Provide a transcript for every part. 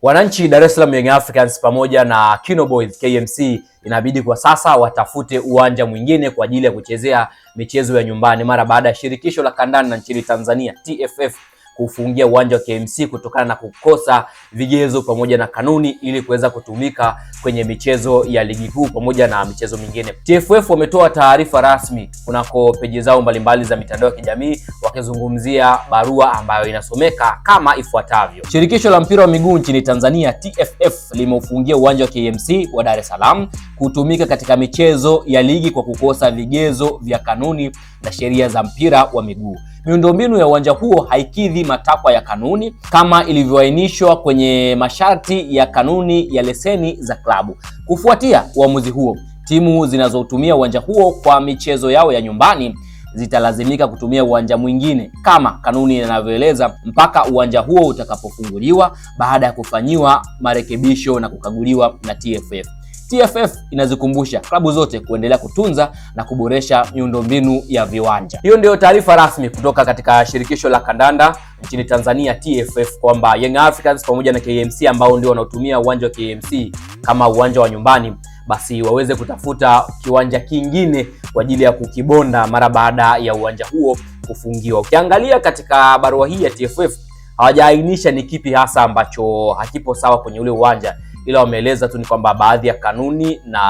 Wananchi Dar es Salaam Young Africans pamoja na Kino Boys KMC inabidi kwa sasa watafute uwanja mwingine kwa ajili ya kuchezea michezo ya nyumbani mara baada ya shirikisho la kandanda nchini Tanzania TFF kufungia uwanja wa KMC kutokana na kukosa vigezo pamoja na kanuni ili kuweza kutumika kwenye michezo ya ligi kuu pamoja na michezo mingine. TFF wametoa taarifa rasmi kunako peji zao mbalimbali za mitandao ya kijamii wakizungumzia barua ambayo inasomeka kama ifuatavyo. Shirikisho la mpira wa miguu nchini Tanzania TFF limeufungia uwanja wa KMC wa Dar es Salaam kutumika katika michezo ya ligi kwa kukosa vigezo vya kanuni na sheria za mpira wa miguu. Miundombinu ya uwanja huo haikidhi matakwa ya kanuni kama ilivyoainishwa kwenye masharti ya kanuni ya leseni za klabu. Kufuatia uamuzi huo, timu zinazotumia uwanja huo kwa michezo yao ya nyumbani zitalazimika kutumia uwanja mwingine kama kanuni inavyoeleza mpaka uwanja huo utakapofunguliwa baada ya kufanyiwa marekebisho na kukaguliwa na TFF. TFF inazikumbusha klabu zote kuendelea kutunza na kuboresha miundombinu ya viwanja. Hiyo ndio taarifa rasmi kutoka katika shirikisho la kandanda nchini Tanzania TFF kwamba Young Africans pamoja na KMC ambao ndio wanaotumia uwanja wa KMC kama uwanja wa nyumbani basi waweze kutafuta kiwanja kingine kwa ajili ya kukibonda mara baada ya uwanja huo kufungiwa. Ukiangalia katika barua hii ya TFF hawajaainisha ni kipi hasa ambacho hakipo sawa kwenye ule uwanja, ila wameeleza tu ni kwamba baadhi ya kanuni na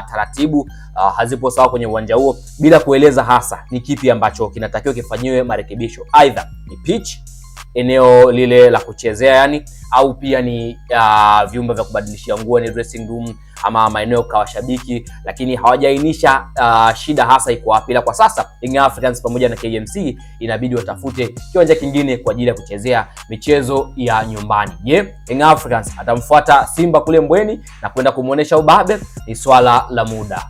taratibu hazipo sawa kwenye uwanja huo bila kueleza hasa ni kipi ambacho kinatakiwa kifanyiwe marekebisho. Aidha ni pitch, eneo lile la kuchezea yani, au pia ni vyumba vya kubadilishia nguo ni dressing room ama maeneo kwa washabiki, lakini hawajaainisha shida hasa iko wapi. Ila kwa sasa Young Africans pamoja na KMC inabidi watafute kiwanja kingine kwa ajili ya kuchezea michezo ya nyumbani. Je, Young Africans atamfuata Simba kule Mbweni na kwenda kumuonesha ubabe? Ni swala la muda.